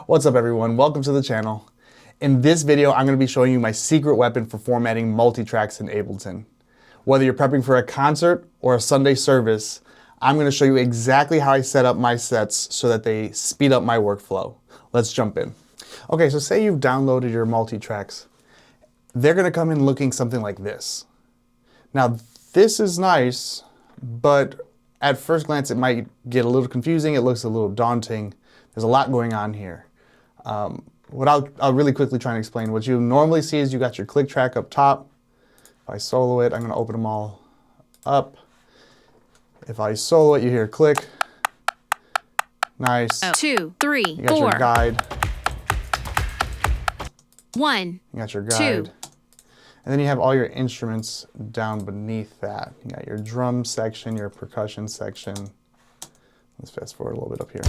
What's up everyone, welcome to the channel. In this video, I'm going to be showing you my secret weapon for formatting multi-tracks in Ableton. Whether you're prepping for a concert or a Sunday service, I'm going to show you exactly how I set up my sets so that they speed up my workflow. Let's jump in. Okay, so say you've downloaded your multi-tracks. They're going to come in looking something like this. Now, this is nice, but at first glance it might get a little confusing, it looks a little daunting. There's a lot going on here. What I'll really quickly try and explain. What you normally see is you got your click track up top. If I solo it, I'm going to open them all up. If I solo it, you hear click. Nice. 2, 3, 4. You got your guide. 1. You got your guide. 2. And then you have all your instruments down beneath that. You got your drum section, your percussion section. Let's fast forward a little bit up here.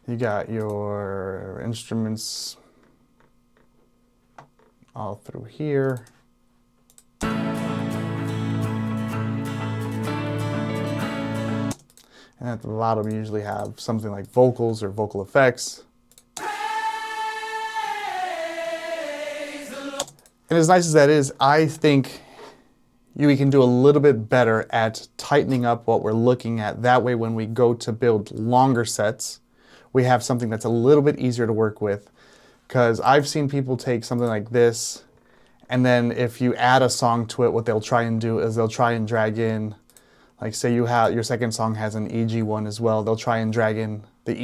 You got your instruments all through here. And at the bottom you usually have something like vocals or vocal effects. And as nice as that is, I think we can do a little bit better at tightening up what we're looking at. That way when we go to build longer sets, we have something that's a little bit easier to work with. Because I've seen people take something like this, and then if you add a song to it, what they'll try and do is they'll try and drag in, like say you have, your second song has an EG1 as well, they'll try and drag in the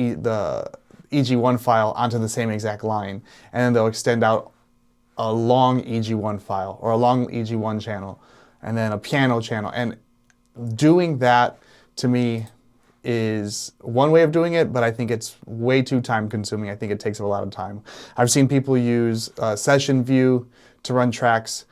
EG1 file onto the same exact line, and then they'll extend out a long EG1 file or a long EG1 channel and then a piano channel. And doing that to me is one way of doing it, but I think it's way too time consuming. I think it takes up a lot of time. I've seen people use session view to run tracks.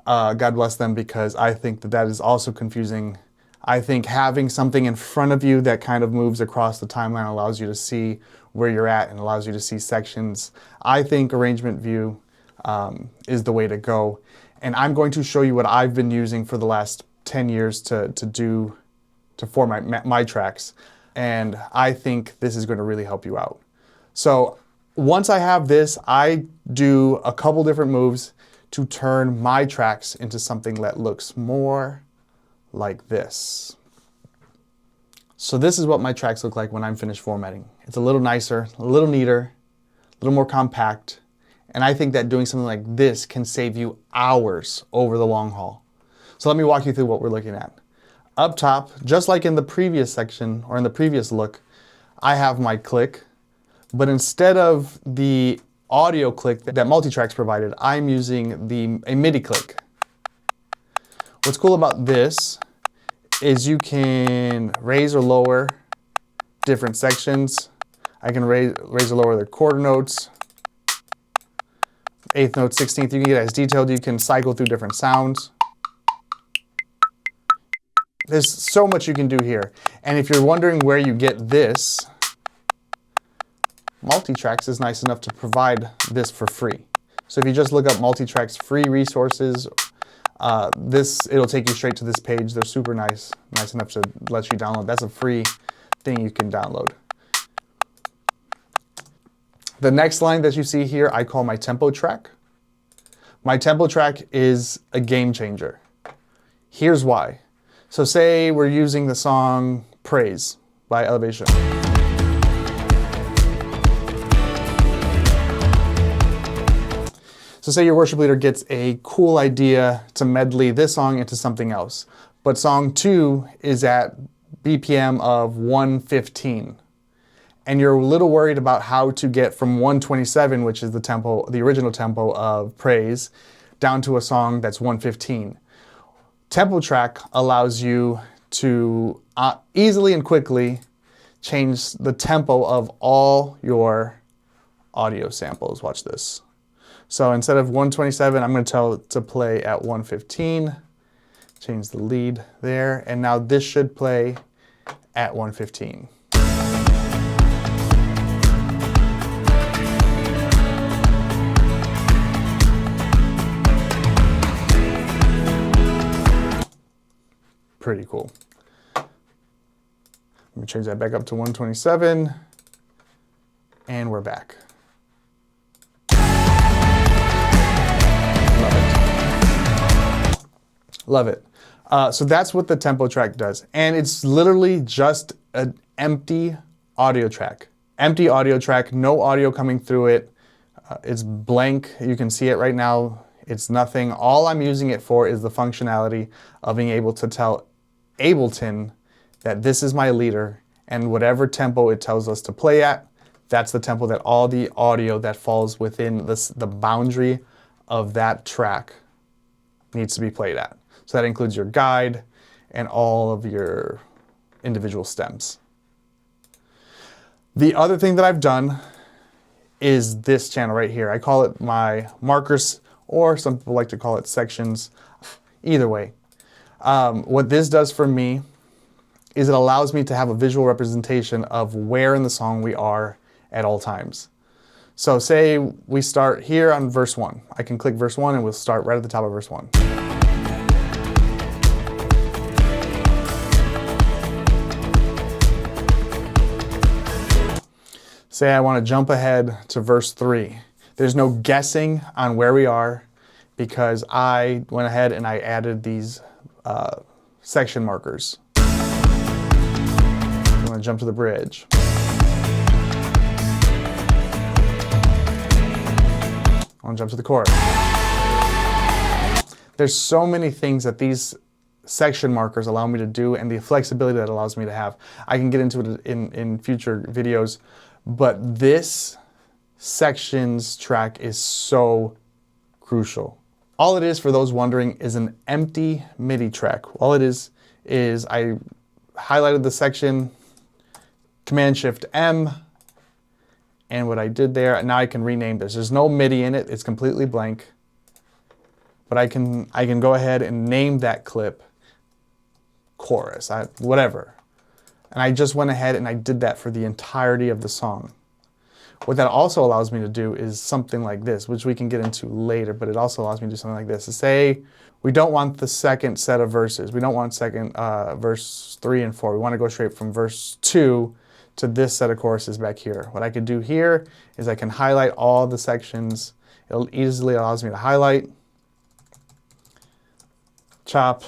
God bless them, because I think that is also confusing. I think having something in front of you that kind of moves across the timeline allows you to see where you're at and allows you to see sections. I think arrangement view is the way to go. And I'm going to show you what I've been using for the last 10 years to format my tracks. And I think this is going to really help you out. So once I have this, I do a couple different moves to turn my tracks into something that looks more like this. So this is what my tracks look like when I'm finished formatting. It's a little nicer, a little neater, a little more compact. And I think that doing something like this can save you hours over the long haul. So let me walk you through what we're looking at. Up top, just like in the previous section or in the previous look, I have my click, but instead of the audio click that multi-tracks provided, I'm using a MIDI click. What's cool about this is you can raise or lower different sections. I can raise or lower the quarter notes, 8th note, 16th, you can get as detailed, you can cycle through different sounds. There's so much you can do here. And if you're wondering where you get this, Multitracks is nice enough to provide this for free. So if you just look up Multitracks free resources, it'll take you straight to this page. They're super nice enough to let you download. That's a free thing you can download. The next line that you see here, I call my tempo track. My tempo track is a game changer. Here's why. So say we're using the song Praise by Elevation. So say your worship leader gets a cool idea to medley this song into something else, but song 2 is at BPM of 115. And you're a little worried about how to get from 127, which is the original tempo of Praise, down to a song that's 115. Tempo track allows you to easily and quickly change the tempo of all your audio samples. Watch this. So instead of 127, I'm going to tell it to play at 115. Change the lead there, and now this should play at 115. Pretty cool. Let me change that back up to 127, and we're back. Love it. Love it. So that's what the tempo track does. And it's literally just an empty audio track. Empty audio track, no audio coming through it. It's blank. You can see it right now. It's nothing. All I'm using it for is the functionality of being able to tell Ableton that this is my leader, and whatever tempo it tells us to play at, that's the tempo that all the audio that falls within the boundary of that track needs to be played at. So that includes your guide and all of your individual stems. The other thing that I've done is this channel right here. I call it my markers, or some people like to call it sections. Either way, what this does for me is it allows me to have a visual representation of where in the song we are at all times. So say we start here on verse 1. I can click verse 1 and we'll start right at the top of verse 1. Say I want to jump ahead to verse 3. There's no guessing on where we are because I went ahead and I added these section markers. I'm going to jump to the bridge. I want to jump to the chorus. There's so many things that these section markers allow me to do, and the flexibility that allows me to have. I can get into it in future videos, but this sections track is so crucial. All it is, for those wondering, is an empty MIDI track. All it is I highlighted the section, Command-Shift-M, and what I did there, now I can rename this. There's no MIDI in it, it's completely blank, but I can go ahead and name that clip chorus, whatever. And I just went ahead and I did that for the entirety of the song. What that also allows me to do is something like this, which we can get into later, but it also allows me to do something like this. To say we don't want the second set of verses. We don't want verse 3 and 4. We want to go straight from verse 2 to this set of choruses back here. What I could do here is I can highlight all the sections. It easily allows me to highlight, chop,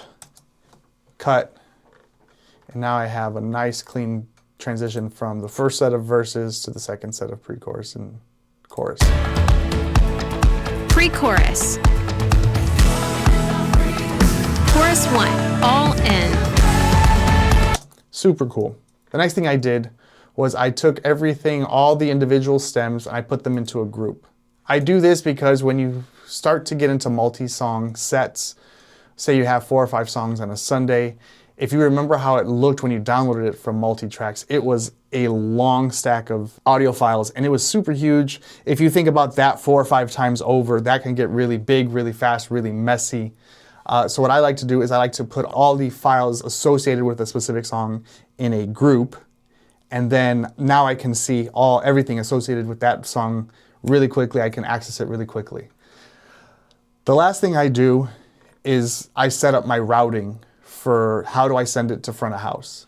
cut, and now I have a nice clean transition from the first set of verses to the second set of pre-chorus and chorus. Pre-chorus. Chorus 1, all in. Super cool. The next thing I did was I took everything, all the individual stems, and I put them into a group. I do this because when you start to get into multi-song sets, say you have 4 or 5 songs on a Sunday, if you remember how it looked when you downloaded it from multi-tracks, it was a long stack of audio files and it was super huge. If you think about that 4 or 5 times over, that can get really big, really fast, really messy. So what I like to do is I like to put all the files associated with a specific song in a group, and then now I can see everything associated with that song really quickly. I can access it really quickly. The last thing I do is I set up my routing for how do I send it to front of house.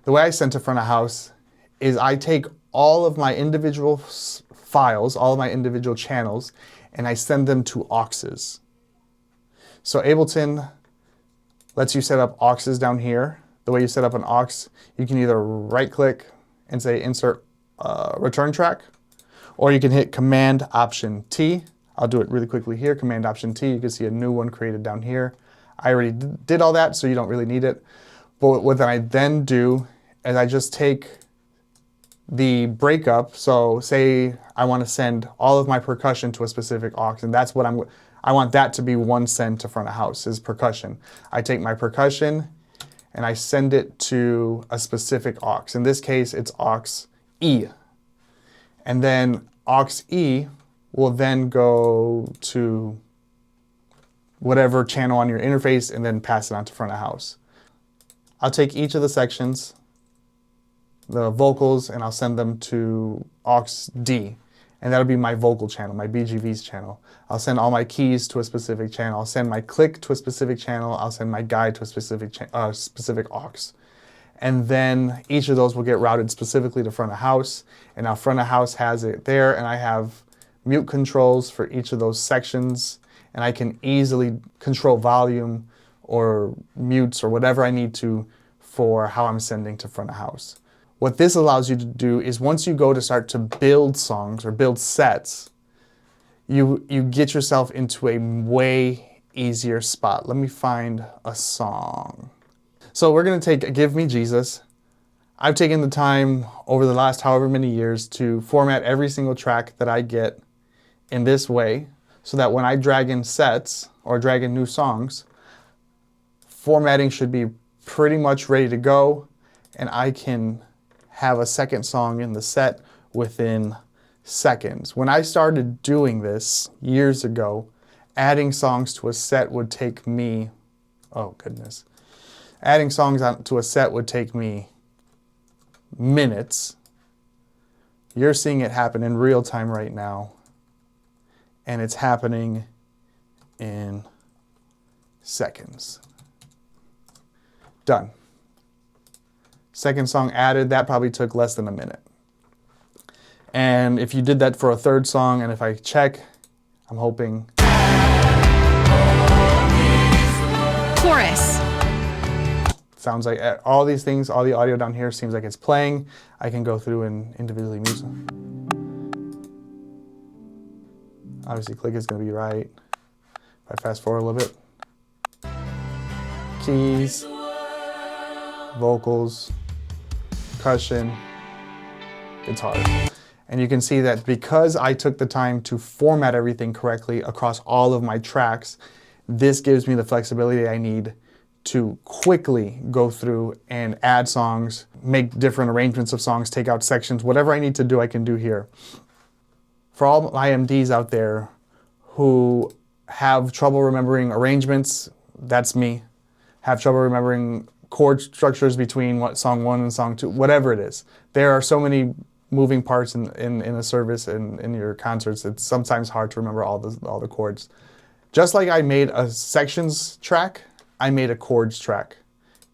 The way I send to front of house is I take all of my individual files, all of my individual channels, and I send them to auxes. So Ableton lets you set up auxes down here. The way you set up an aux, you can either right click and say insert return track, or you can hit Command Option T. I'll do it really quickly here, Command Option T. You can see a new one created down here. I already did all that, so you don't really need it. But what I then do is I just take the breakup. So say I want to send all of my percussion to a specific aux, and that's what I want that to be one send to front of house, is percussion. I take my percussion and I send it to a specific aux. In this case, it's aux E. And then aux E will then go to whatever channel on your interface and then pass it on to front of house. I'll take each of the sections, the vocals, and I'll send them to aux D. And that'll be my vocal channel, my BGVs channel. I'll send all my keys to a specific channel. I'll send my click to a specific channel. I'll send my guide to a specific aux. And then each of those will get routed specifically to front of house. And now front of house has it there, and I have mute controls for each of those sections, and I can easily control volume or mutes or whatever I need to for how I'm sending to front of house. What this allows you to do is once you go to start to build songs or build sets, you get yourself into a way easier spot. Let me find a song. So we're going to take Give Me Jesus. I've taken the time over the last however many years to format every single track that I get in this way, so that when I drag in sets or drag in new songs, formatting should be pretty much ready to go, and I can have a second song in the set within seconds. When I started doing this years ago, adding songs to a set would take me, oh goodness, adding songs to a set would take me minutes. You're seeing it happen in real time right now. And it's happening in seconds. Done. Second song added, that probably took less than a minute. And if you did that for a third song, and if I check, I'm hoping. Chorus. Sounds like all these things, all the audio down here seems like it's playing. I can go through and individually mute them. Obviously, click is going to be right. If I fast forward a little bit. Keys, vocals, percussion, guitar. And you can see that because I took the time to format everything correctly across all of my tracks, this gives me the flexibility I need to quickly go through and add songs, make different arrangements of songs, take out sections, whatever I need to do, I can do here. For all my MDs out there who have trouble remembering arrangements, that's me. Have trouble remembering chord structures between what song 1 and song 2, whatever it is. There are so many moving parts in a service and in your concerts, it's sometimes hard to remember all the chords. Just like I made a sections track, I made a chords track.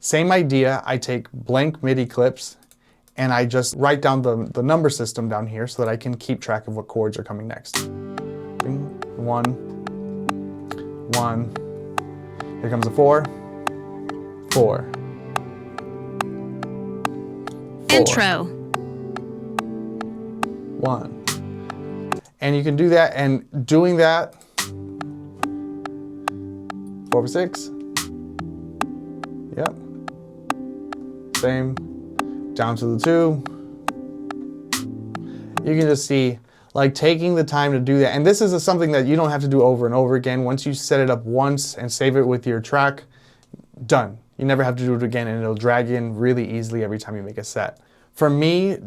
Same idea, I take blank MIDI clips and I just write down the number system down here so that I can keep track of what chords are coming next. Bing, 1, 1, here comes a 4, 4. Intro. 1. And you can do that, and doing that, 4 6. Yep. Same. Down to the 2. You can just see, like, taking the time to do that. And this is something that you don't have to do over and over again. Once you set it up once and save it with your track, done. You never have to do it again, and it'll drag in really easily every time you make a set. For me,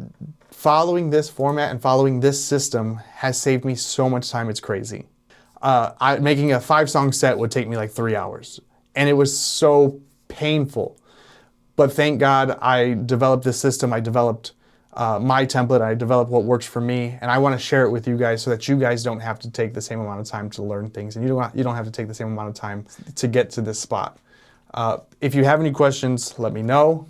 following this format and following this system has saved me so much time, it's crazy. Making a 5-song set would take me like 3 hours, and it was so painful. But thank God I developed this system. I developed my template. I developed what works for me, and I want to share it with you guys so that you guys don't have to take the same amount of time to learn things, and you don't have to take the same amount of time to get to this spot. If you have any questions, let me know.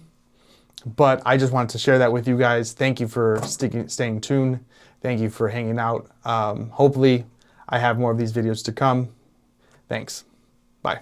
But I just wanted to share that with you guys. Thank you for staying tuned. Thank you for hanging out. Hopefully, I have more of these videos to come. Thanks. Bye.